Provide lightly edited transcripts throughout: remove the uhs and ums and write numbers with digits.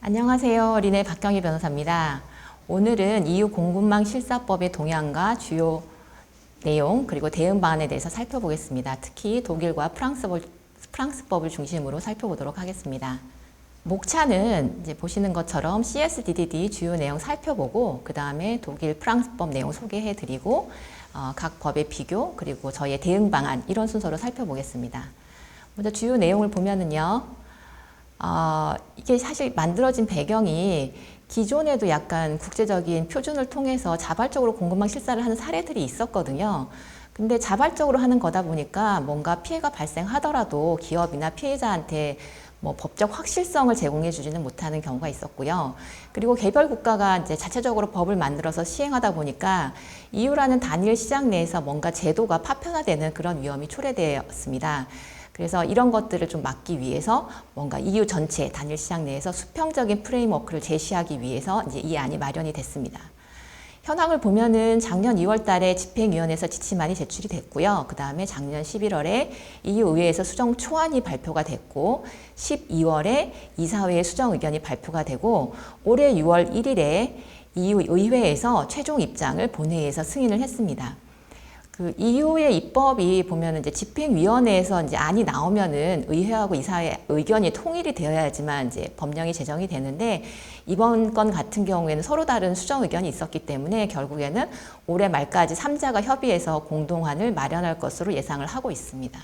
안녕하세요. 린의 박경희 변호사입니다. 오늘은 EU 공급망 실사법의 동향과 주요 내용 그리고 대응 방안에 대해서 살펴보겠습니다. 특히 독일과 프랑스법을 중심으로 살펴보도록 하겠습니다. 목차는 이제 보시는 것처럼 CSDDD 주요 내용 살펴보고 그 다음에 독일 프랑스법 내용 소개해드리고 각 법의 비교 그리고 저희의 대응 방안 이런 순서로 살펴보겠습니다. 먼저 주요 내용을 보면은요. 이게 사실 만들어진 배경이 기존에도 약간 국제적인 표준을 통해서 자발적으로 공급망 실사를 하는 사례들이 있었거든요. 근데 자발적으로 하는 거다 보니까 뭔가 피해가 발생하더라도 기업이나 피해자한테 뭐 법적 확실성을 제공해 주지는 못하는 경우가 있었고요. 그리고 개별 국가가 이제 자체적으로 법을 만들어서 시행하다 보니까 EU라는 단일 시장 내에서 뭔가 제도가 파편화되는 그런 위험이 초래되었습니다. 그래서 이런 것들을 좀 막기 위해서 뭔가 EU 전체 단일 시장 내에서 수평적인 프레임워크를 제시하기 위해서 이제 이 안이 마련이 됐습니다. 현황을 보면은 작년 2월 달에 집행위원회에서 지침안이 제출이 됐고요. 그 다음에 작년 11월에 EU 의회에서 수정 초안이 발표가 됐고 12월에 이사회의 수정 의견이 발표가 되고 올해 6월 1일에 EU 의회에서 최종 입장을 본회의에서 승인을 했습니다. 그 EU의 입법이 보면은 이제 집행위원회에서 이제 안이 나오면은 의회하고 이사회 의견이 통일이 되어야지만 이제 법령이 제정이 되는데 이번 건 같은 경우에는 서로 다른 수정 의견이 있었기 때문에 결국에는 올해 말까지 3자가 협의해서 공동안을 마련할 것으로 예상을 하고 있습니다.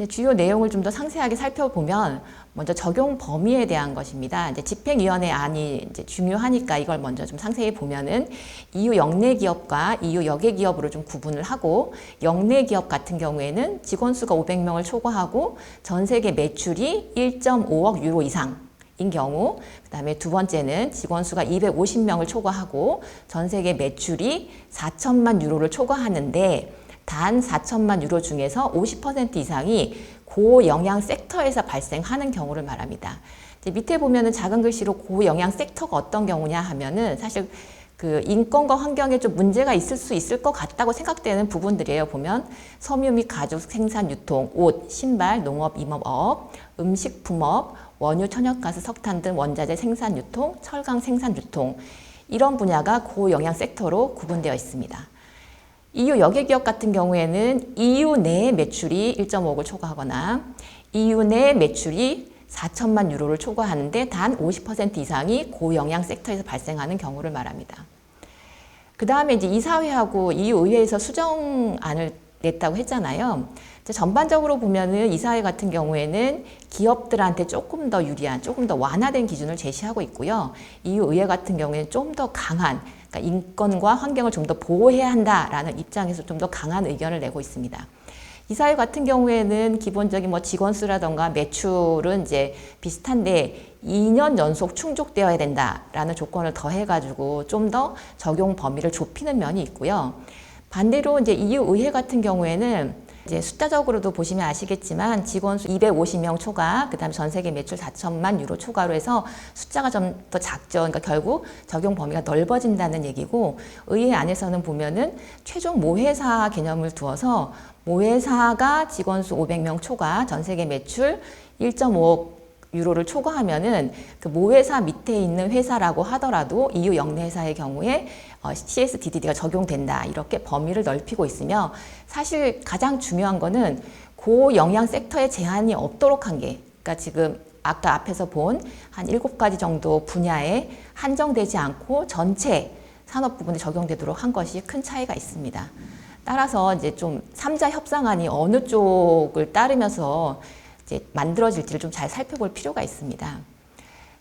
주요 내용을 좀 더 상세하게 살펴보면 먼저 적용 범위에 대한 것입니다. 이제 집행위원회 안이 이제 중요하니까 이걸 먼저 좀 상세히 보면은 EU 영내 기업과 EU 역외 기업으로 좀 구분을 하고 영내 기업 같은 경우에는 직원 수가 500명을 초과하고 전 세계 매출이 1.5억 유로 이상인 경우, 그 다음에 두 번째는 직원 수가 250명을 초과하고 전 세계 매출이 4천만 유로를 초과하는데 단 4천만 유로 중에서 50% 이상이 고영향 섹터에서 발생하는 경우를 말합니다. 이제 밑에 보면은 작은 글씨로 고영향 섹터가 어떤 경우냐 하면은 사실 그 인권과 환경에 좀 문제가 있을 수 있을 것 같다고 생각되는 부분들이에요. 보면 섬유 및 가죽 생산 유통, 옷, 신발, 농업, 임업업, 음식품업, 원유, 천연가스, 석탄 등 원자재 생산 유통, 철강 생산 유통 이런 분야가 고영향 섹터로 구분되어 있습니다. EU 역외 기업 같은 경우에는 EU 내 매출이 1.5억을 초과하거나 EU 내 매출이 4천만 유로를 초과하는데 단 50% 이상이 고영향 섹터에서 발생하는 경우를 말합니다. 그 다음에 이제 이사회하고 EU 의회에서 수정안을 냈다고 했잖아요. 전반적으로 보면은 이사회 같은 경우에는 기업들한테 조금 더 유리한, 조금 더 완화된 기준을 제시하고 있고요. EU 의회 같은 경우에는 좀 더 강한, 그러니까 인권과 환경을 좀 더 보호해야 한다라는 입장에서 좀 더 강한 의견을 내고 있습니다. 이사회 같은 경우에는 기본적인 뭐 직원 수라던가 매출은 이제 비슷한데 2년 연속 충족되어야 된다라는 조건을 더해가지고 좀 더 적용 범위를 좁히는 면이 있고요. 반대로 이제 EU 의회 같은 경우에는 이제 숫자적으로도 보시면 아시겠지만 직원 수 250명 초과, 그 다음에 전 세계 매출 4천만 유로 초과로 해서 숫자가 좀 더 작죠. 그러니까 결국 적용 범위가 넓어진다는 얘기고 의회 안에서는 보면은 최종 모회사 개념을 두어서 모회사가 직원 수 500명 초과, 전 세계 매출 1.5억 유로를 초과하면은 그 모회사 밑에 있는 회사라고 하더라도 EU 영내 회사의 경우에 CSDDD가 적용된다. 이렇게 범위를 넓히고 있으며 사실 가장 중요한 거는 고영향 섹터에 제한이 없도록 한 게, 그러니까 지금 아까 앞에서 본 한 7가지 정도 분야에 한정되지 않고 전체 산업 부분에 적용되도록 한 것이 큰 차이가 있습니다. 따라서 이제 좀 3자 협상안이 어느 쪽을 따르면서 이제 만들어질지를 좀 잘 살펴볼 필요가 있습니다.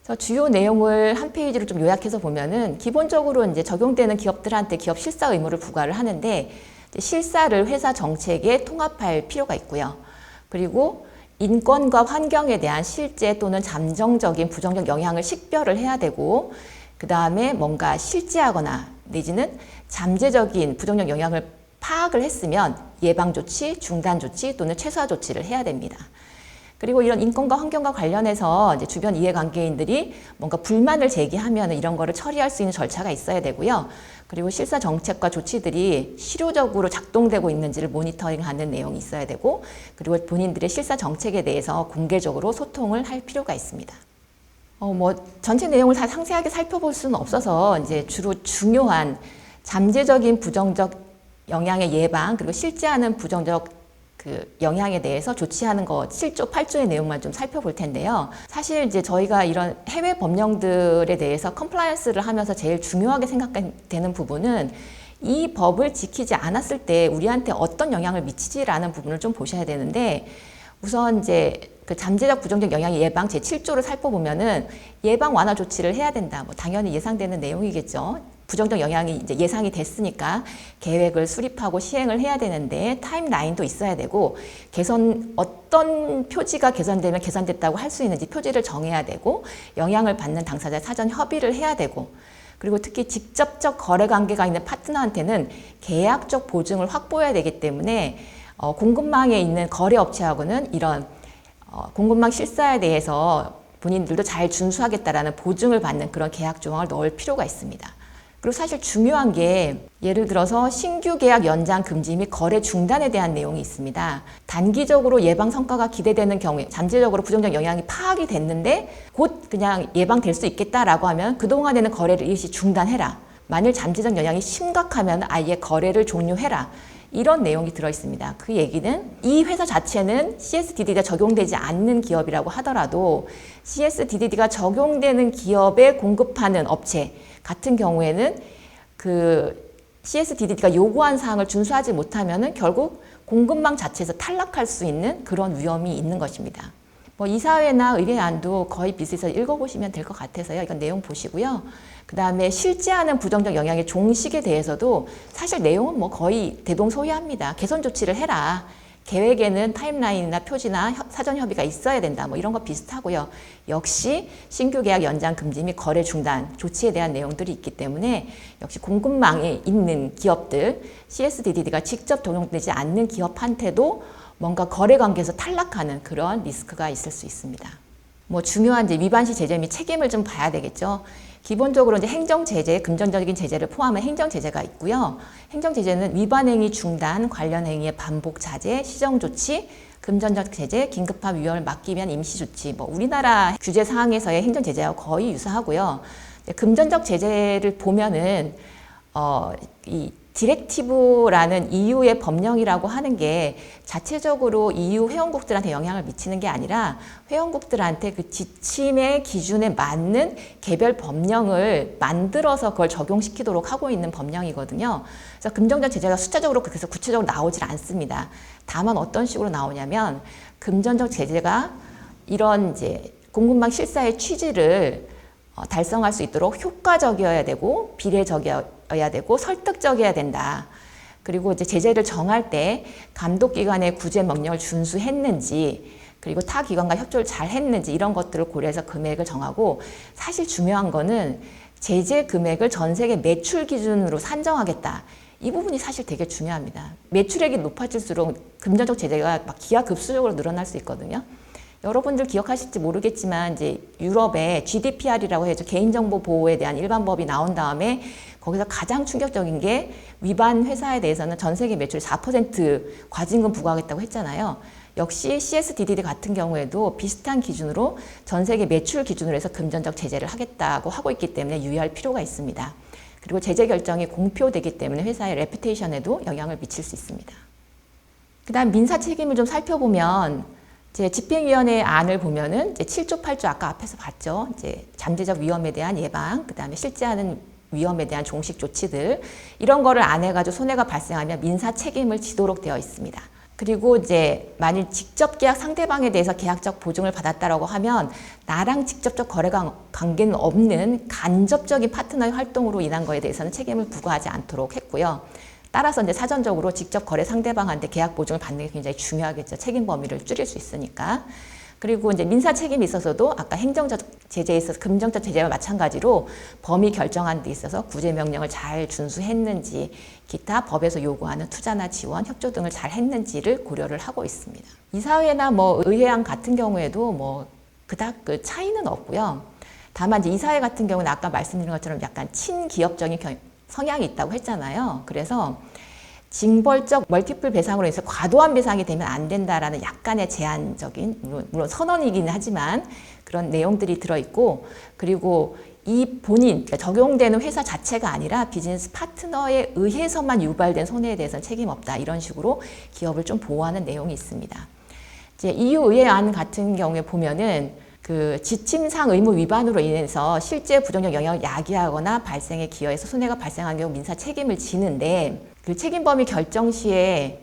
그래서 주요 내용을 한 페이지로 좀 요약해서 보면은 기본적으로 이제 적용되는 기업들한테 기업 실사 의무를 부과를 하는데 실사를 회사 정책에 통합할 필요가 있고요. 그리고 인권과 환경에 대한 실제 또는 잠정적인 부정적 영향을 식별을 해야 되고 그 다음에 뭔가 실제하거나 내지는 잠재적인 부정적 영향을 파악을 했으면 예방 조치, 중단 조치 또는 최소화 조치를 해야 됩니다. 그리고 이런 인권과 환경과 관련해서 이제 주변 이해관계인들이 뭔가 불만을 제기하면 이런 거를 처리할 수 있는 절차가 있어야 되고요. 그리고 실사 정책과 조치들이 실효적으로 작동되고 있는지를 모니터링하는 내용이 있어야 되고, 그리고 본인들의 실사 정책에 대해서 공개적으로 소통을 할 필요가 있습니다. 뭐 전체 내용을 다 상세하게 살펴볼 수는 없어서 이제 주로 중요한 잠재적인 부정적 영향의 예방 그리고 실제하는 부정적 그 영향에 대해서 조치하는 것 7조, 8조의 내용만 좀 살펴볼 텐데요. 사실 이제 저희가 이런 해외 법령들에 대해서 컴플라이언스를 하면서 제일 중요하게 생각되는 부분은 이 법을 지키지 않았을 때 우리한테 어떤 영향을 미치지라는 부분을 좀 보셔야 되는데 우선 이제 그 잠재적 부정적 영향의 예방 제7조를 살펴보면은 예방 완화 조치를 해야 된다. 뭐 당연히 예상되는 내용이겠죠. 부정적 영향이 이제 예상이 됐으니까 계획을 수립하고 시행을 해야 되는데 타임라인도 있어야 되고 어떤 표지가 개선되면 개선됐다고 할 수 있는지 표지를 정해야 되고 영향을 받는 당사자 사전 협의를 해야 되고 그리고 특히 직접적 거래 관계가 있는 파트너한테는 계약적 보증을 확보해야 되기 때문에 공급망에 있는 거래 업체하고는 이런 공급망 실사에 대해서 본인들도 잘 준수하겠다라는 보증을 받는 그런 계약 조항을 넣을 필요가 있습니다. 그리고 사실 중요한 게 예를 들어서 신규 계약 연장 금지 및 거래 중단에 대한 내용이 있습니다. 단기적으로 예방 성과가 기대되는 경우에 잠재적으로 부정적 영향이 파악이 됐는데 곧 그냥 예방될 수 있겠다라고 하면 그동안에는 거래를 일시 중단해라. 만일 잠재적 영향이 심각하면 아예 거래를 종료해라. 이런 내용이 들어있습니다. 그 얘기는 이 회사 자체는 CSDD가 적용되지 않는 기업이라고 하더라도 CSDD가 적용되는 기업에 공급하는 업체 같은 경우에는 그 CSDD가 요구한 사항을 준수하지 못하면은 결국 공급망 자체에서 탈락할 수 있는 그런 위험이 있는 것입니다. 뭐 이사회나 의뢰안도 거의 비슷해서 읽어보시면 될 것 같아서요. 이건 내용 보시고요. 그 다음에 실제하는 부정적 영향의 종식에 대해서도 사실 내용은 뭐 거의 대동소이합니다. 개선 조치를 해라. 계획에는 타임라인이나 표지나 사전 협의가 있어야 된다. 뭐 이런 거 비슷하고요. 역시 신규 계약 연장 금지 및 거래 중단 조치에 대한 내용들이 있기 때문에 역시 공급망에 있는 기업들, CSDD가 직접 적용되지 않는 기업한테도 뭔가 거래 관계에서 탈락하는 그런 리스크가 있을 수 있습니다. 뭐 중요한 이제 위반 시 제재 및 책임을 좀 봐야 되겠죠. 기본적으로 이제 행정 제재, 금전적인 제재를 포함한 행정 제재가 있고요. 행정 제재는 위반 행위 중단, 관련 행위의 반복 자제, 시정 조치, 금전적 제재, 긴급한 위험을 막기 위한 임시 조치. 뭐 우리나라 규제 사항에서의 행정 제재와 거의 유사하고요. 금전적 제재를 보면은 이 디렉티브라는 EU의 법령이라고 하는 게 자체적으로 EU 회원국들한테 영향을 미치는 게 아니라 회원국들한테 그 지침의 기준에 맞는 개별 법령을 만들어서 그걸 적용시키도록 하고 있는 법령이거든요. 그래서 금전적 제재가 숫자적으로 그래서 구체적으로 나오질 않습니다. 다만 어떤 식으로 나오냐면 금전적 제재가 이런 이제 공급망 실사의 취지를 달성할 수 있도록 효과적이어야 되고 비례적이어야 되고 설득적이어야 된다. 그리고 이제 제재를 정할 때 감독기관의 구제 명령을 준수했는지 그리고 타 기관과 협조를 잘 했는지 이런 것들을 고려해서 금액을 정하고 사실 중요한 거는 제재 금액을 전 세계 매출 기준으로 산정하겠다. 이 부분이 사실 되게 중요합니다. 매출액이 높아질수록 금전적 제재가 막 기하급수적으로 늘어날 수 있거든요. 여러분들 기억하실지 모르겠지만 이제 유럽에 GDPR이라고 해서 개인정보 보호에 대한 일반법이 나온 다음에 거기서 가장 충격적인 게 위반 회사에 대해서는 전 세계 매출 4% 과징금 부과하겠다고 했잖아요. 역시 CSDD 같은 경우에도 비슷한 기준으로 전 세계 매출 기준으로 해서 금전적 제재를 하겠다고 하고 있기 때문에 유의할 필요가 있습니다. 그리고 제재 결정이 공표되기 때문에 회사의 레퓨테이션에도 영향을 미칠 수 있습니다. 그 다음 민사 책임을 좀 살펴보면 이제 집행위원회 안을 보면은 이제 7조, 8조 아까 앞에서 봤죠. 이제 잠재적 위험에 대한 예방, 그 다음에 실제하는 위험에 대한 종식 조치들 이런 거를 안 해가지고 손해가 발생하면 민사 책임을 지도록 되어 있습니다. 그리고 이제 만일 직접 계약 상대방에 대해서 계약적 보증을 받았다라고 하면 나랑 직접적 거래 관계는 없는 간접적인 파트너의 활동으로 인한 거에 대해서는 책임을 부과하지 않도록 했고요. 따라서 이제 사전적으로 직접 거래 상대방한테 계약 보증을 받는 게 굉장히 중요하겠죠. 책임 범위를 줄일 수 있으니까. 그리고 이제 민사 책임이 있어서도 아까 행정적 제재에 있어서 금전적 제재와 마찬가지로 범위 결정하는 데 있어서 구제 명령을 잘 준수했는지 기타 법에서 요구하는 투자나 지원, 협조 등을 잘 했는지를 고려를 하고 있습니다. 이사회나 뭐 의회안 같은 경우에도 뭐 그닥 그 차이는 없고요. 다만 이제 이사회 같은 경우는 아까 말씀드린 것처럼 약간 친기업적인 성향이 있다고 했잖아요. 그래서 징벌적 멀티플 배상으로 해서 과도한 배상이 되면 안 된다라는 약간의 제한적인, 물론 선언이긴 하지만 그런 내용들이 들어있고, 그리고 이 본인, 그러니까 적용되는 회사 자체가 아니라 비즈니스 파트너에 의해서만 유발된 손해에 대해서는 책임 없다. 이런 식으로 기업을 좀 보호하는 내용이 있습니다. 이제 EU 의회안 같은 경우에 보면은 그 지침상 의무 위반으로 인해서 실제 부정적 영향을 야기하거나 발생에 기여해서 손해가 발생한 경우 민사 책임을 지는데, 그 책임 범위 결정 시에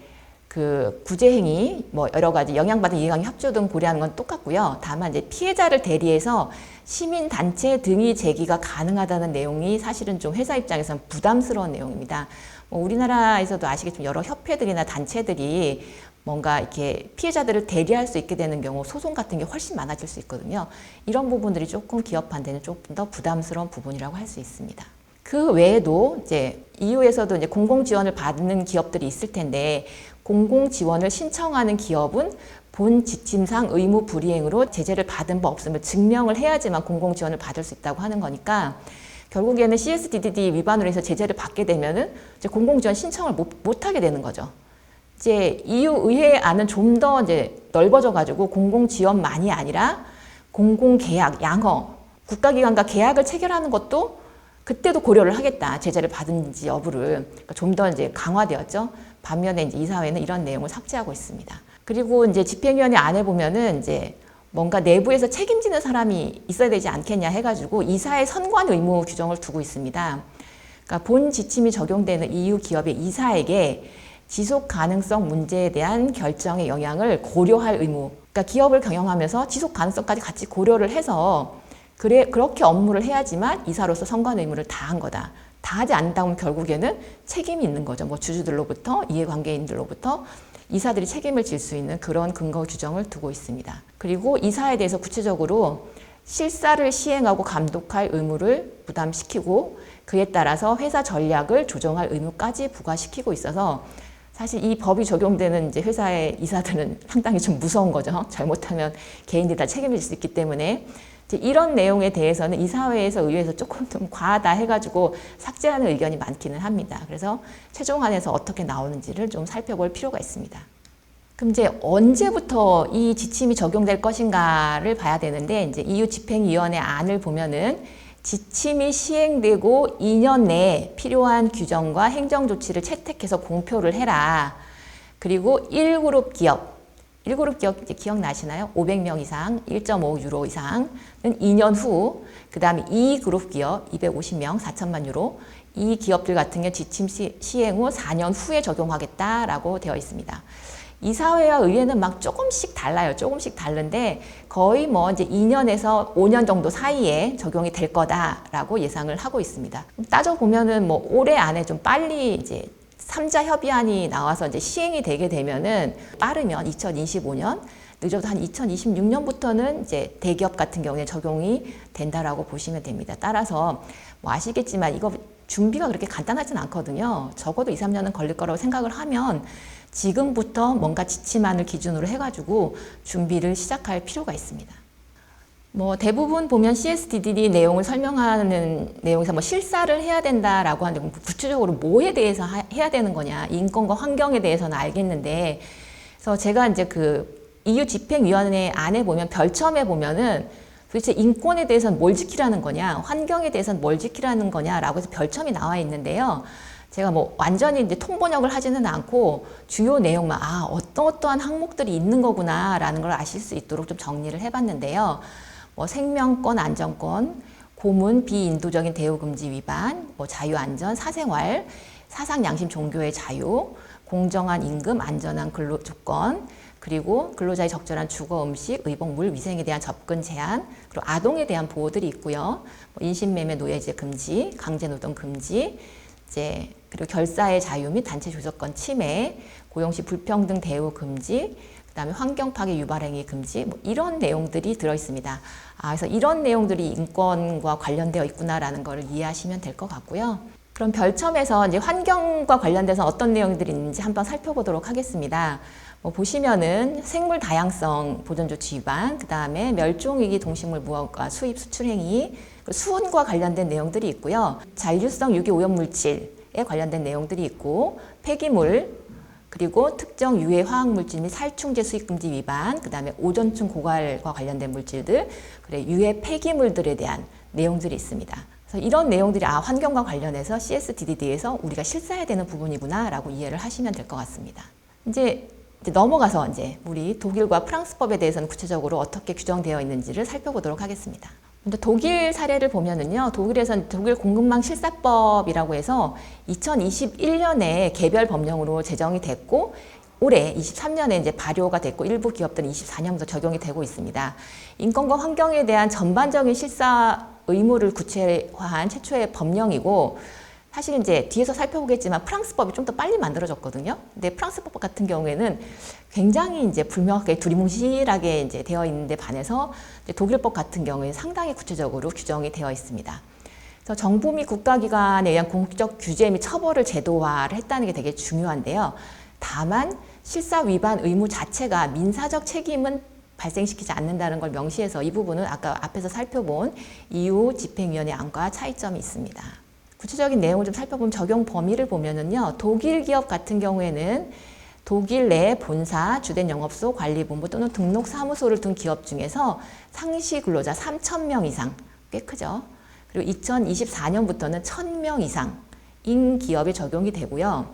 그 구제행위, 뭐 여러 가지 영향받은 이해관계 협조 등 고려하는 건 똑같고요. 다만 이제 피해자를 대리해서 시민단체 등이 제기가 가능하다는 내용이 사실은 좀 회사 입장에서는 부담스러운 내용입니다. 뭐 우리나라에서도 아시겠지만 여러 협회들이나 단체들이 뭔가 이렇게 피해자들을 대리할 수 있게 되는 경우 소송 같은 게 훨씬 많아질 수 있거든요. 이런 부분들이 조금 기업한테는 조금 더 부담스러운 부분이라고 할 수 있습니다. 그 외에도 이제 EU에서도 이제 공공 지원을 받는 기업들이 있을 텐데, 공공 지원을 신청하는 기업은 본 지침상 의무 불이행으로 제재를 받은 바 없음을 증명을 해야지만 공공 지원을 받을 수 있다고 하는 거니까, 결국에는 CSDDD 위반으로 해서 제재를 받게 되면은 이제 공공 지원 신청을 못 하게 되는 거죠. 이제 EU 의회안은 좀 더 이제 넓어져 가지고 공공 지원만이 아니라 공공 계약, 양허, 국가기관과 계약을 체결하는 것도 그때도 고려를 하겠다. 제재를 받은지 여부를. 그러니까 좀 더 이제 강화되었죠. 반면에 이제 이사회는 이런 내용을 삭제하고 있습니다. 그리고 이제 집행위원회 안에 보면은 이제 뭔가 내부에서 책임지는 사람이 있어야 되지 않겠냐 해가지고 이사의 선관 의무 규정을 두고 있습니다. 그러니까 본 지침이 적용되는 EU 기업의 이사에게 지속 가능성 문제에 대한 결정의 영향을 고려할 의무. 그러니까 기업을 경영하면서 지속 가능성까지 같이 고려를 해서 그렇게 업무를 해야지만 이사로서 선관 의무를 다한 거다. 다하지 않는다면 결국에는 책임이 있는 거죠. 뭐 주주들로부터, 이해관계인들로부터 이사들이 책임을 질 수 있는 그런 근거 규정을 두고 있습니다. 그리고 이사에 대해서 구체적으로 실사를 시행하고 감독할 의무를 부담시키고 그에 따라서 회사 전략을 조정할 의무까지 부과시키고 있어서, 사실 이 법이 적용되는 이제 회사의 이사들은 상당히 좀 무서운 거죠. 잘못하면 개인들이 다 책임질 수 있기 때문에. 이런 내용에 대해서는 이사회에서 의회에서 조금 좀 과하다 해가지고 삭제하는 의견이 많기는 합니다. 그래서 최종안에서 어떻게 나오는지를 좀 살펴볼 필요가 있습니다. 그럼 이제 언제부터 이 지침이 적용될 것인가를 봐야 되는데, 이제 EU 집행위원회 안을 보면은 지침이 시행되고 2년 내에 필요한 규정과 행정조치를 채택해서 공표를 해라. 그리고 1그룹 기업 이제 기억나시나요? 500명 이상, 1.5유로 이상은 2년 후, 그 다음에 2그룹 기업, 250명, 4천만 유로, 이 기업들 같은 경우 지침 시행 후 4년 후에 적용하겠다라고 되어 있습니다. 이사회와 의회는 막 조금씩 달라요. 조금씩 다른데 거의 뭐 이제 2년에서 5년 정도 사이에 적용이 될 거다라고 예상을 하고 있습니다. 따져보면은 뭐 올해 안에 좀 빨리 이제 3자 협의안이 나와서 이제 시행이 되게 되면은 빠르면 2025년, 늦어도 한 2026년부터는 이제 대기업 같은 경우에 적용이 된다라고 보시면 됩니다. 따라서 뭐 아시겠지만 이거 준비가 그렇게 간단하진 않거든요. 적어도 2, 3년은 걸릴 거라고 생각을 하면 지금부터 뭔가 지침안을 기준으로 해가지고 준비를 시작할 필요가 있습니다. 뭐 대부분 보면 CSDD 내용을 설명하는 내용에서 뭐 실사를 해야 된다라고 하는데 구체적으로 뭐에 대해서 해야 되는 거냐, 인권과 환경에 대해서는 알겠는데, 그래서 제가 이제 그 EU 집행위원회 안에 보면 별첨에 보면은 도대체 인권에 대해서는 뭘 지키라는 거냐, 환경에 대해서는 뭘 지키라는 거냐라고 해서 별첨이 나와 있는데요. 제가 뭐 완전히 이제 통번역을 하지는 않고 주요 내용만 어떠한 항목들이 있는 거구나라는 걸 아실 수 있도록 좀 정리를 해봤는데요. 뭐 생명권, 안전권, 고문, 비인도적인 대우 금지 위반, 뭐 자유안전, 사생활, 사상, 양심, 종교의 자유, 공정한 임금, 안전한 근로 조건, 그리고 근로자의 적절한 주거, 음식, 의복, 물, 위생에 대한 접근 제한, 그리고 아동에 대한 보호들이 있고요. 뭐 인신매매, 노예제 금지, 강제노동 금지, 이제 그리고 결사의 자유 및 단체 조직권 침해, 고용시 불평등 대우 금지, 그다음에 환경 파괴 유발행위 금지, 뭐 이런 내용들이 들어 있습니다. 그래서 이런 내용들이 인권과 관련되어 있구나라는 것을 이해하시면 될 것 같고요. 그럼 별첨에서 이제 환경과 관련돼서 어떤 내용들이 있는지 한번 살펴보도록 하겠습니다. 뭐 보시면은 생물 다양성 보존 조치 위반, 그다음에 멸종위기 동식물 무허가 수입 수출 행위, 수은과 관련된 내용들이 있고요. 잔류성 유기 오염 물질, 관련된 내용들이 있고, 폐기물, 그리고 특정 유해 화학물질 및 살충제 수입금지 위반, 그 다음에 오존층 고갈과 관련된 물질들, 그래 유해 폐기물들에 대한 내용들이 있습니다. 그래서 이런 내용들이 환경과 관련해서 CSDDD에서 우리가 실사해야 되는 부분이구나 라고 이해를 하시면 될 것 같습니다. 이제 넘어가서 우리 독일과 프랑스법에 대해서는 구체적으로 어떻게 규정되어 있는지를 살펴보도록 하겠습니다. 먼저 독일 사례를 보면은요, 독일에서는 독일 공급망 실사법이라고 해서 2021년에 개별 법령으로 제정이 됐고, 올해 23년에 이제 발효가 됐고, 일부 기업들은 24년부터 적용이 되고 있습니다. 인권과 환경에 대한 전반적인 실사 의무를 구체화한 최초의 법령이고, 사실 이제 뒤에서 살펴보겠지만 프랑스법이 좀 더 빨리 만들어졌거든요. 근데 프랑스법 같은 경우에는 굉장히 이제 불명확하게 두리뭉실하게 이제 되어 있는데 반해서 이제 독일법 같은 경우에 상당히 구체적으로 규정이 되어 있습니다. 그래서 정부 및 국가기관에 의한 공적 규제 및 처벌을 제도화를 했다는 게 되게 중요한데요. 다만 실사 위반 의무 자체가 민사적 책임은 발생시키지 않는다는 걸 명시해서 이 부분은 아까 앞에서 살펴본 EU 집행위원회 안과 차이점이 있습니다. 구체적인 내용을 좀 살펴보면 적용 범위를 보면은요, 독일 기업 같은 경우에는 독일 내 본사, 주된 영업소, 관리본부 또는 등록 사무소를 둔 기업 중에서 상시 근로자 3,000명 이상, 꽤 크죠. 그리고 2024년부터는 1,000명 이상인 기업에 적용이 되고요.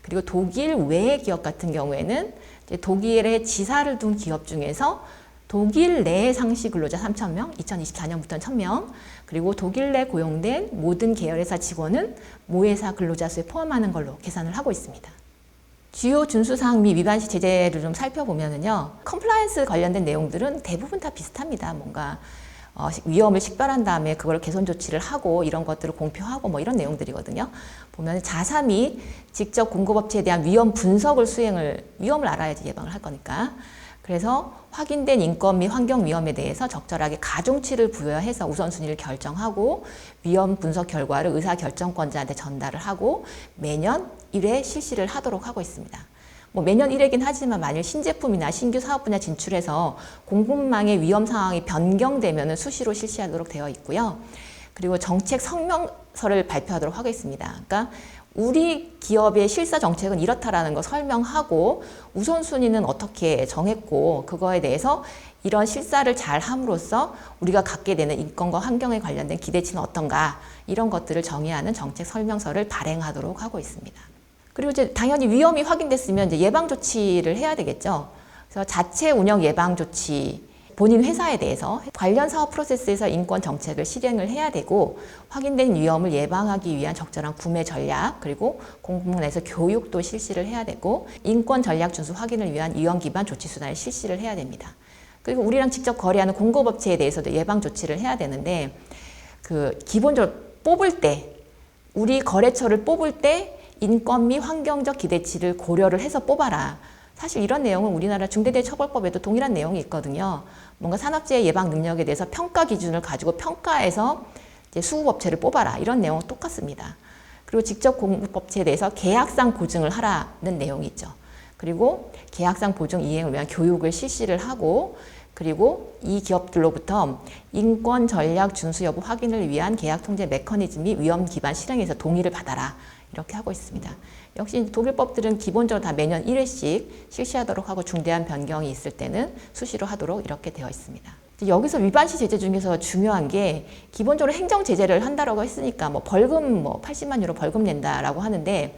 그리고 독일 외 기업 같은 경우에는 이제 독일의 지사를 둔 기업 중에서 독일 내 상시 근로자 3,000명, 2024년부터는 1,000명, 그리고 독일 내 고용된 모든 계열회사 직원은 모회사 근로자 수에 포함하는 걸로 계산을 하고 있습니다. 주요 준수사항 및 위반 시 제재를 좀 살펴보면은요, 컴플라이언스 관련된 내용들은 대부분 다 비슷합니다. 뭔가 위험을 식별한 다음에 그걸 개선 조치를 하고 이런 것들을 공표하고 뭐 이런 내용들이거든요. 보면 자사 및 직접 공급업체에 대한 위험 분석을 위험을 알아야지 예방을 할 거니까. 그래서 확인된 인권 및 환경 위험에 대해서 적절하게 가중치를 부여해서 우선순위를 결정하고 위험 분석 결과를 의사결정권자한테 전달을 하고 매년 1회 실시를 하도록 하고 있습니다. 뭐 매년 1회긴 하지만 만일 신제품이나 신규 사업 분야 진출해서 공급망의 위험 상황이 변경되면 수시로 실시하도록 되어 있고요. 그리고 정책 성명서를 발표하도록 하겠습니다. 그러니까 우리 기업의 실사 정책은 이렇다라는 거 설명하고 우선순위는 어떻게 정했고 그거에 대해서 이런 실사를 잘 함으로써 우리가 갖게 되는 인권과 환경에 관련된 기대치는 어떤가 이런 것들을 정의하는 정책 설명서를 발행하도록 하고 있습니다. 그리고 이제 당연히 위험이 확인됐으면 이제 예방 조치를 해야 되겠죠. 그래서 자체 운영 예방 조치 본인 회사에 대해서 관련 사업 프로세스에서 인권 정책을 실행을 해야 되고 확인된 위험을 예방하기 위한 적절한 구매 전략 그리고 공급망 내에서 교육도 실시를 해야 되고 인권 전략 준수 확인을 위한 위험 기반 조치 수단을 실시를 해야 됩니다. 그리고 우리랑 직접 거래하는 공급업체에 대해서도 예방 조치를 해야 되는데 기본적으로 뽑을 때 우리 거래처를 뽑을 때 인권 및 환경적 기대치를 고려를 해서 뽑아라. 사실 이런 내용은 우리나라 중대재해처벌법에도 동일한 내용이 있거든요. 뭔가 산업재해 예방 능력에 대해서 평가 기준을 가지고 평가해서 이제 수급업체를 뽑아라. 이런 내용은 똑같습니다. 그리고 직접 공급업체에 대해서 계약상 보증을 하라는 내용이 있죠. 그리고 계약상 보증 이행을 위한 교육을 실시를 하고 그리고 이 기업들로부터 인권 전략 준수 여부 확인을 위한 계약 통제 메커니즘 및 위험 기반 실행에서 동의를 받아라. 이렇게 하고 있습니다. 역시 독일법들은 기본적으로 다 매년 1회씩 실시하도록 하고 중대한 변경이 있을 때는 수시로 하도록 이렇게 되어 있습니다. 여기서 위반 시 제재 중에서 중요한 게 기본적으로 행정 제재를 한다라고 했으니까 벌금 80만 유로 벌금 낸다라고 하는데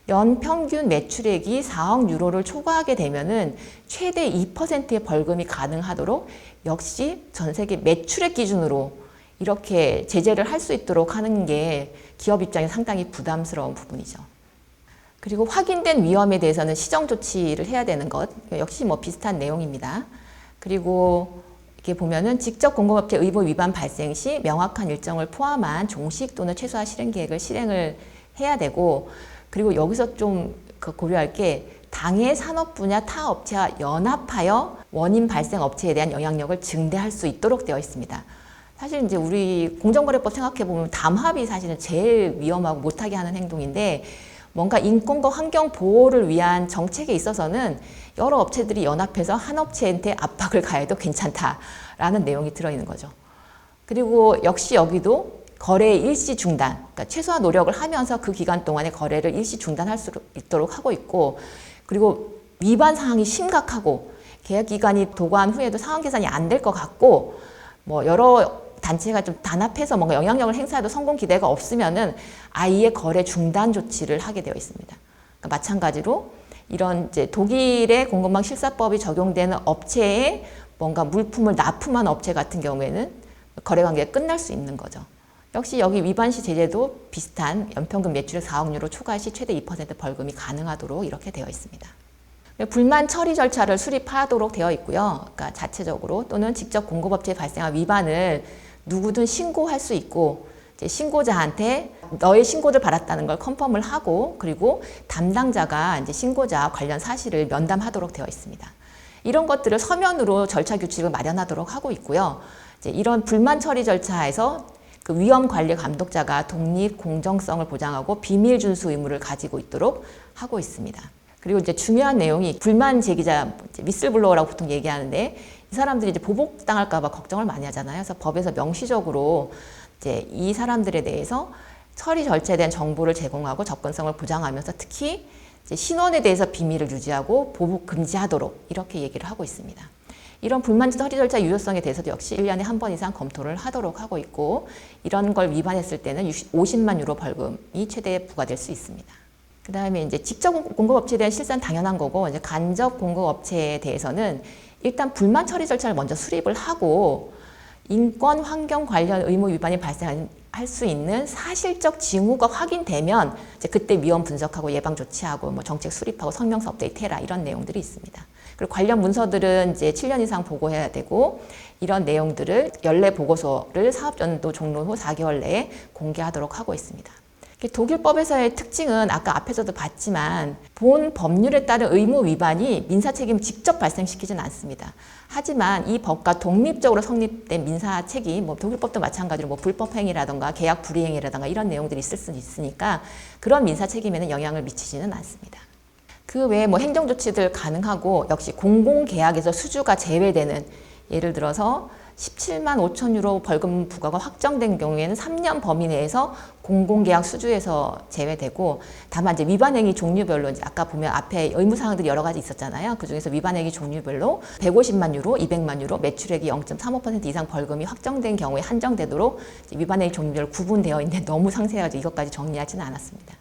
연 평균 매출액이 4억 유로를 초과하게 되면은 최대 2%의 벌금이 가능하도록 역시 전 세계 매출액 기준으로 이렇게 제재를 할 수 있도록 하는 게 기업 입장에 상당히 부담스러운 부분이죠. 그리고 확인된 위험에 대해서는 시정 조치를 해야 되는 것 역시 비슷한 내용입니다. 그리고 이렇게 보면은 직접 공급업체 의무 위반 발생 시 명확한 일정을 포함한 종식 또는 최소화 실행 계획을 실행을 해야 되고 그리고 여기서 좀 고려할 게 당해 산업 분야 타 업체와 연합하여 원인 발생 업체에 대한 영향력을 증대할 수 있도록 되어 있습니다. 사실 이제 우리 공정거래법 생각해 보면 담합이 사실은 제일 위험하고 못하게 하는 행동인데 뭔가 인권과 환경 보호를 위한 정책에 있어서는 여러 업체들이 연합해서 한 업체한테 압박을 가해도 괜찮다라는 내용이 들어있는 거죠. 그리고 역시 여기도 거래 일시 중단 그러니까 최소한 노력을 하면서 그 기간 동안에 거래를 일시 중단할 수 있도록 하고 있고, 그리고 위반 사항이 심각하고 계약 기간이 도과한 후에도 상환 개선이 안 될 것 같고, 뭐 여러 단체가 좀 단합해서 뭔가 영향력을 행사해도 성공 기대가 없으면은 아예 거래 중단 조치를 하게 되어 있습니다. 그러니까 마찬가지로 이런 이제 독일의 공급망 실사법이 적용되는 업체에 뭔가 물품을 납품한 업체 같은 경우에는 거래 관계가 끝날 수 있는 거죠. 역시 여기 위반 시 제재도 비슷한 연평균 매출액 4억 유로 초과 시 최대 2% 벌금이 가능하도록 이렇게 되어 있습니다. 불만 처리 절차를 수립하도록 되어 있고요. 그러니까 자체적으로 또는 직접 공급업체에 발생한 위반을 누구든 신고할 수 있고, 이제 신고자한테 너의 신고를 받았다는 걸 컨펌을 하고, 그리고 담당자가 이제 신고자와 관련 사실을 면담하도록 되어 있습니다. 이런 것들을 서면으로 절차 규칙을 마련하도록 하고 있고요. 이제 이런 불만 처리 절차에서 그 위험 관리 감독자가 독립 공정성을 보장하고 비밀 준수 의무를 가지고 있도록 하고 있습니다. 그리고 이제 중요한 내용이 불만 제기자, 미슬블로어라고 보통 얘기하는데, 이 사람들이 이제 보복당할까봐 걱정을 많이 하잖아요. 그래서 법에서 명시적으로 이제 이 사람들에 대해서 처리 절차에 대한 정보를 제공하고 접근성을 보장하면서 특히 이제 신원에 대해서 비밀을 유지하고 보복 금지하도록 이렇게 얘기를 하고 있습니다. 이런 불만 처리 절차 유효성에 대해서도 역시 1년에 한 번 이상 검토를 하도록 하고 있고, 이런 걸 위반했을 때는 50만 유로 벌금이 최대 부과될 수 있습니다. 그 다음에 이제 직접 공급업체에 대한 실사는 당연한 거고, 이제 간접 공급업체에 대해서는 일단 불만 처리 절차를 먼저 수립을 하고, 인권, 환경 관련 의무 위반이 발생할 수 있는 사실적 징후가 확인되면 이제 그때 위험 분석하고 예방 조치하고 뭐 정책 수립하고 성명서 업데이트해라, 이런 내용들이 있습니다. 그리고 관련 문서들은 이제 7년 이상 보고해야 되고, 이런 내용들을 연례 보고서를 사업연도 종료 후 4개월 내에 공개하도록 하고 있습니다. 독일법에서의 특징은 아까 앞에서도 봤지만 본 법률에 따른 의무 위반이 민사 책임을 직접 발생시키지는 않습니다. 하지만 이 법과 독립적으로 성립된 민사 책임, 뭐 독일법도 마찬가지로 뭐 불법 행위라든가 계약 불이행이라든가 이런 내용들이 있을 수 있으니까 그런 민사 책임에는 영향을 미치지는 않습니다. 그 외에 뭐 행정 조치들 가능하고, 역시 공공계약에서 수주가 제외되는, 예를 들어서 17만 5천 유로 벌금 부과가 확정된 경우에는 3년 범위 내에서 공공계약 수주에서 제외되고, 다만 이제 위반행위 종류별로 이제 아까 보면 앞에 의무사항들이 여러 가지 있었잖아요. 그 중에서 위반행위 종류별로 150만 유로, 200만 유로, 매출액이 0.35% 이상 벌금이 확정된 경우에 한정되도록 위반행위 종류별로 구분되어 있는데 너무 상세해가지고 이것까지 정리하지는 않았습니다.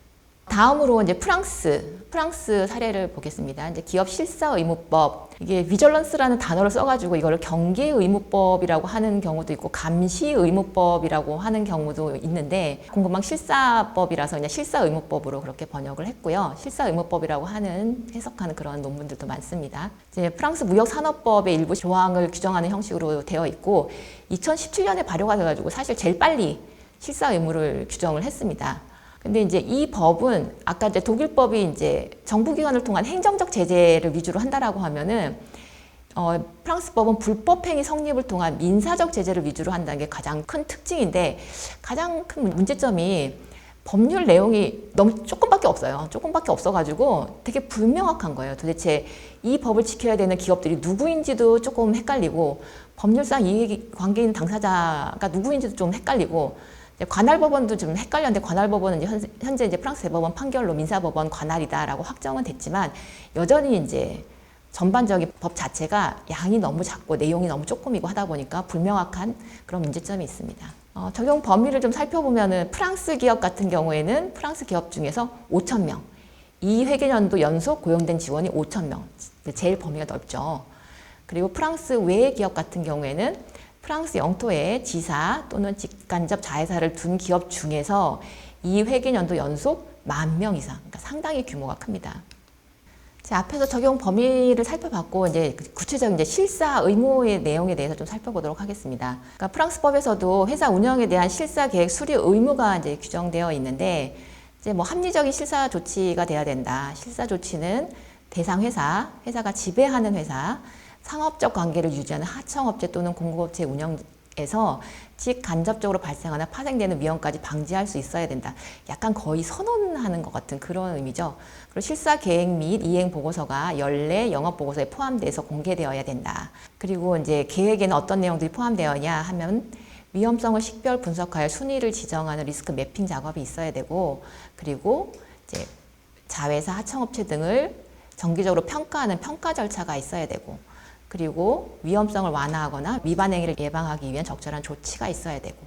다음으로 이제 프랑스 사례를 보겠습니다. 이제 기업 실사 의무법, 이게 비절런스라는 단어를 써가지고 이거를 경계 의무법이라고 하는 경우도 있고 감시 의무법이라고 하는 경우도 있는데, 공급망 실사법이라서 그냥 실사 의무법으로 그렇게 번역을 했고요. 실사 의무법이라고 하는 해석하는 그런 논문들도 많습니다. 이제 프랑스 무역산업법의 일부 조항을 규정하는 형식으로 되어 있고, 2017년에 발효가 돼가지고 사실 제일 빨리 실사 의무를 규정을 했습니다. 근데 이제 이 법은 아까 이제 독일법이 이제 정부기관을 통한 행정적 제재를 위주로 한다라고 하면은, 프랑스 법은 불법행위 성립을 통한 민사적 제재를 위주로 한다는 게 가장 큰 특징인데, 가장 큰 문제점이 법률 내용이 너무 조금밖에 없어요. 조금밖에 없어가지고 되게 불명확한 거예요. 도대체 이 법을 지켜야 되는 기업들이 누구인지도 조금 헷갈리고, 법률상 이해관계 있는 당사자가 누구인지도 좀 헷갈리고, 관할법원도 좀 헷갈렸는데, 관할법원은 이제 현재 이제 프랑스 대법원 판결로 민사법원 관할이다라고 확정은 됐지만, 여전히 이제 전반적인 법 자체가 양이 너무 작고 내용이 너무 조금이고 하다 보니까 불명확한 그런 문제점이 있습니다. 적용 범위를 좀 살펴보면은, 프랑스 기업 같은 경우에는 프랑스 기업 중에서 5,000명, 2회계연도 연속 고용된 직원이 5,000명, 제일 범위가 넓죠. 그리고 프랑스 외의 기업 같은 경우에는 프랑스 영토에 지사 또는 직간접 자회사를 둔 기업 중에서 2회계연도 연속 10,000명 이상, 그러니까 상당히 규모가 큽니다. 자, 앞에서 적용 범위를 살펴봤고, 이제 구체적인 이제 실사 의무의 내용에 대해서 좀 살펴보도록 하겠습니다. 그러니까 프랑스법에서도 회사 운영에 대한 실사 계획 수립 의무가 이제 규정되어 있는데, 이제 뭐 합리적인 실사 조치가 돼야 된다. 실사 조치는 대상 회사가 지배하는 회사, 상업적 관계를 유지하는 하청업체 또는 공급업체 운영에서 직간접적으로 발생하나 파생되는 위험까지 방지할 수 있어야 된다. 약간 거의 선언하는 것 같은 그런 의미죠. 그리고 실사 계획 및 이행 보고서가 연례 영업 보고서에 포함돼서 공개되어야 된다. 그리고 이제 계획에는 어떤 내용들이 포함되어야 하면 위험성을 식별 분석하여 순위를 지정하는 리스크 매핑 작업이 있어야 되고, 그리고 이제 자회사, 하청업체 등을 정기적으로 평가하는 평가 절차가 있어야 되고, 그리고 위험성을 완화하거나 위반 행위를 예방하기 위한 적절한 조치가 있어야 되고,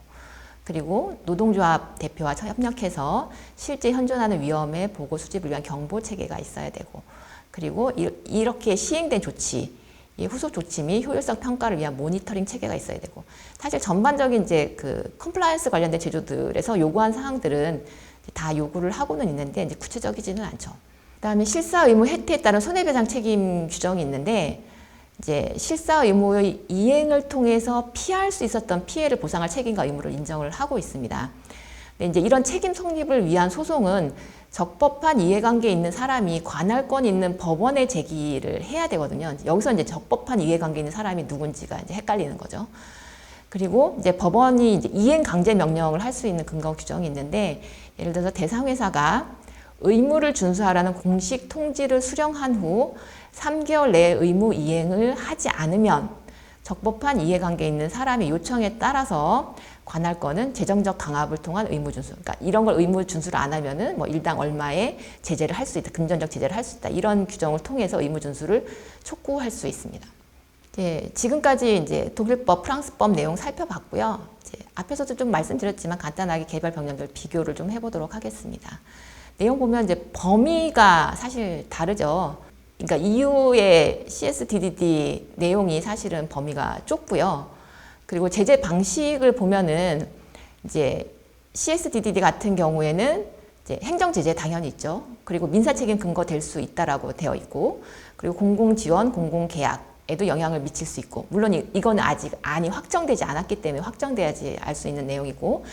그리고 노동조합 대표와 협력해서 실제 현존하는 위험의 보고 수집을 위한 경보 체계가 있어야 되고, 그리고 이렇게 시행된 조치, 이 후속 조치 및 효율성 평가를 위한 모니터링 체계가 있어야 되고, 사실 전반적인 이제 그 컴플라이언스 관련된 제조들에서 요구한 사항들은 다 요구를 하고는 있는데 이제 구체적이지는 않죠. 그다음에 실사 의무 혜택에 따른 손해배상 책임 규정이 있는데, 이제 실사 의무의 이행을 통해서 피할 수 있었던 피해를 보상할 책임과 의무를 인정을 하고 있습니다. 근데 이제 이런 책임 성립을 위한 소송은 적법한 이해관계에 있는 사람이 관할권 있는 법원에 제기를 해야 되거든요. 여기서 이제 적법한 이해관계에 있는 사람이 누군지가 이제 헷갈리는 거죠. 그리고 이제 법원이 이제 이행 강제 명령을 할 수 있는 근거 규정이 있는데, 예를 들어서 대상회사가 의무를 준수하라는 공식 통지를 수령한 후 3개월 내에 의무 이행을 하지 않으면 적법한 이해관계에 있는 사람의 요청에 따라서 관할권은 재정적 강압을 통한 의무 준수, 그러니까 이런 걸 의무 준수를 안 하면은 뭐 일당 얼마의 제재를 할 수 있다, 금전적 제재를 할 수 있다, 이런 규정을 통해서 의무 준수를 촉구할 수 있습니다. 지금까지 이제 독일법, 프랑스법 내용 살펴봤고요. 앞에서도 좀 말씀드렸지만 간단하게 개별 병력들 비교를 좀 해보도록 하겠습니다. 내용 보면 이제 범위가 사실 다르죠. 그러니까 EU의 CSDDD 내용이 사실은 범위가 좁고요. 그리고 제재 방식을 보면은 이제 CSDDD 같은 경우에는 이제 행정 제재 당연히 있죠. 그리고 민사 책임 근거 될 수 있다라고 되어 있고, 그리고 공공 지원, 공공 계약에도 영향을 미칠 수 있고, 물론 이거는 아직 안이 확정되지 않았기 때문에 확정돼야지 알 수 있는 내용이고,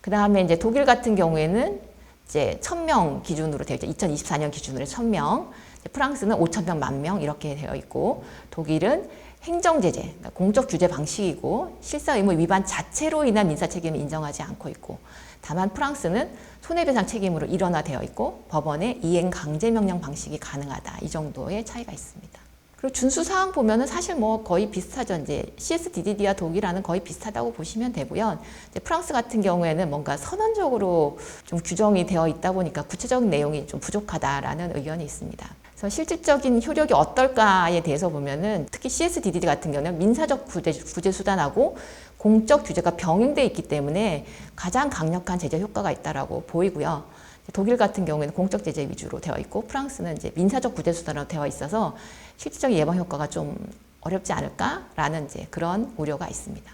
그 다음에 이제 독일 같은 경우에는 이제 1000명 기준으로 되어 있죠. 2024년 기준으로 1000명. 프랑스는 5,000명, 10,000명 이렇게 되어 있고, 독일은 행정제재, 그러니까 공적 규제 방식이고 실사 의무 위반 자체로 인한 민사 책임을 인정하지 않고 있고, 다만 프랑스는 손해배상 책임으로 일원화되어 있고 법원의 이행 강제 명령 방식이 가능하다, 이 정도의 차이가 있습니다. 그리고 준수 사항 보면은 사실 뭐 거의 비슷하죠. 이제 CSDDD와 독일하는 거의 비슷하다고 보시면 되고요. 이제 프랑스 같은 경우에는 뭔가 선언적으로 좀 규정이 되어 있다 보니까 구체적인 내용이 좀 부족하다라는 의견이 있습니다. 그래서 실질적인 효력이 어떨까에 대해서 보면은 특히 CSDDD 같은 경우는 민사적 구제 수단하고 공적 규제가 병행되어 있기 때문에 가장 강력한 제재 효과가 있다라고 보이고요. 독일 같은 경우에는 공적 제재 위주로 되어 있고 프랑스는 이제 민사적 구제 수단으로 되어 있어서 실질적인 예방 효과가 좀 어렵지 않을까라는 이제 그런 우려가 있습니다.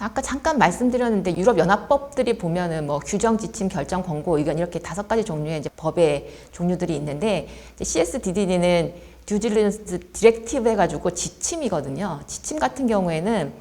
아까 잠깐 말씀드렸는데 유럽 연합법들이 보면은 뭐 규정, 지침, 결정, 권고, 의견 이렇게 5가지 종류의 이제 법의 종류들이 있는데, CSDD는 듀딜리전스 디렉티브 해가지고 지침이거든요. 지침 같은 경우에는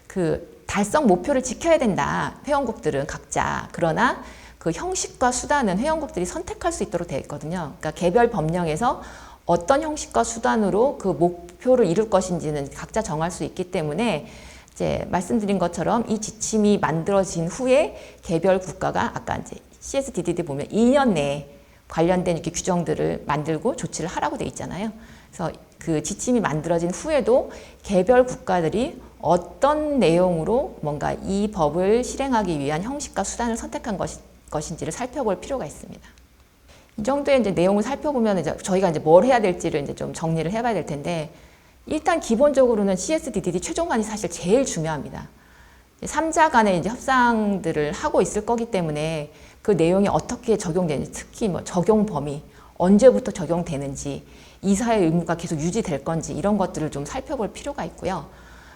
그 달성 목표를 지켜야 된다, 회원국들은 각자. 그러나 그 형식과 수단은 회원국들이 선택할 수 있도록 되어 있거든요. 그러니까 개별 법령에서 어떤 형식과 수단으로 그 목표를 이룰 것인지는 각자 정할 수 있기 때문에, 이제 말씀드린 것처럼 이 지침이 만들어진 후에 개별 국가가 아까 이제 CSDDD 보면 2년 내에 관련된 이렇게 규정들을 만들고 조치를 하라고 돼 있잖아요. 그래서 그 지침이 만들어진 후에도 개별 국가들이 어떤 내용으로 뭔가 이 법을 실행하기 위한 형식과 수단을 선택한 것인지를 살펴볼 필요가 있습니다. 이 정도의 이제 내용을 살펴보면 이제 저희가 이제 뭘 해야 될지를 이제 좀 정리를 해봐야 될 텐데, 일단 기본적으로는 CSDDD 최종안이 사실 제일 중요합니다. 3자 간의 이제 협상들을 하고 있을 거기 때문에 그 내용이 어떻게 적용되는지, 특히 뭐 적용 범위, 언제부터 적용되는지, 이사의 의무가 계속 유지될 건지 이런 것들을 좀 살펴볼 필요가 있고요.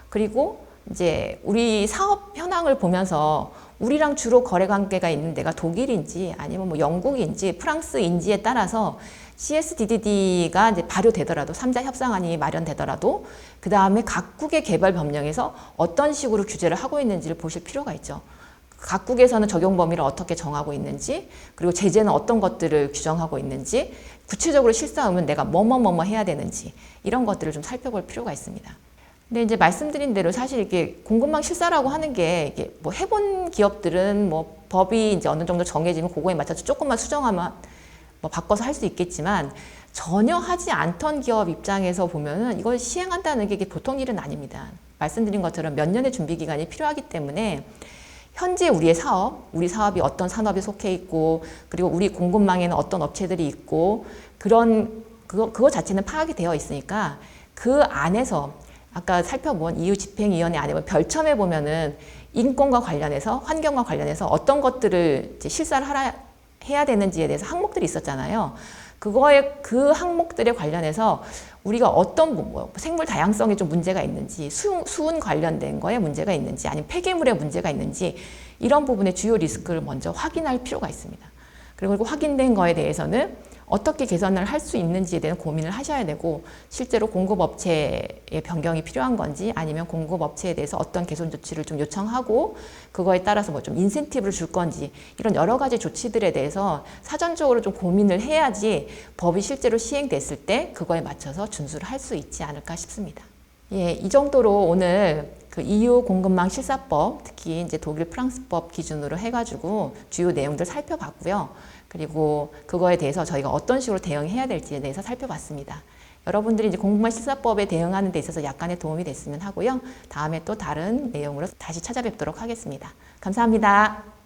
그리고 이제 우리 사업 현황을 보면서 우리랑 주로 거래 관계가 있는 데가 독일인지 아니면 뭐 영국인지 프랑스인지에 따라서 CSDDD가 이제 발효되더라도 3자 협상안이 마련되더라도 그 다음에 각국의 개별 법령에서 어떤 식으로 규제를 하고 있는지를 보실 필요가 있죠. 각국에서는 적용 범위를 어떻게 정하고 있는지, 그리고 제재는 어떤 것들을 규정하고 있는지, 구체적으로 실사하면 내가 뭐뭐 해야 되는지, 이런 것들을 좀 살펴볼 필요가 있습니다. 근데 이제 말씀드린 대로 사실 이게 공급망 실사라고 하는 게 이게 뭐 해본 기업들은 뭐 법이 이제 어느 정도 정해지면 그거에 맞춰서 조금만 수정하면 뭐 바꿔서 할 수 있겠지만, 전혀 하지 않던 기업 입장에서 보면은 이걸 시행한다는 게 이게 보통 일은 아닙니다. 말씀드린 것처럼 몇 년의 준비 기간이 필요하기 때문에 현재 우리 사업이 어떤 산업에 속해 있고, 그리고 우리 공급망에는 어떤 업체들이 있고, 그거 자체는 파악이 되어 있으니까 그 안에서 아까 살펴본 EU 집행위원회 안에 별첨에 보면은 인권과 관련해서, 환경과 관련해서 어떤 것들을 이제 실사를 해야 되는지에 대해서 항목들이 있었잖아요. 그 항목들에 관련해서 우리가 어떤 생물 다양성에 좀 문제가 있는지, 수은 관련된 거에 문제가 있는지, 아니면 폐기물에 문제가 있는지, 이런 부분의 주요 리스크를 먼저 확인할 필요가 있습니다. 그리고 확인된 거에 대해서는 어떻게 개선을 할 수 있는지에 대한 고민을 하셔야 되고, 실제로 공급업체의 변경이 필요한 건지, 아니면 공급업체에 대해서 어떤 개선 조치를 좀 요청하고 그거에 따라서 뭐 좀 인센티브를 줄 건지, 이런 여러 가지 조치들에 대해서 사전적으로 좀 고민을 해야지 법이 실제로 시행됐을 때 그거에 맞춰서 준수를 할 수 있지 않을까 싶습니다. 예, 이 정도로 오늘 그 EU 공급망 실사법, 특히 이제 독일 프랑스법 기준으로 해가지고 주요 내용들 살펴봤고요. 그리고 그거에 대해서 저희가 어떤 식으로 대응해야 될지에 대해서 살펴봤습니다. 여러분들이 이제 공급망 실사법에 대응하는 데 있어서 약간의 도움이 됐으면 하고요. 다음에 또 다른 내용으로 다시 찾아뵙도록 하겠습니다. 감사합니다.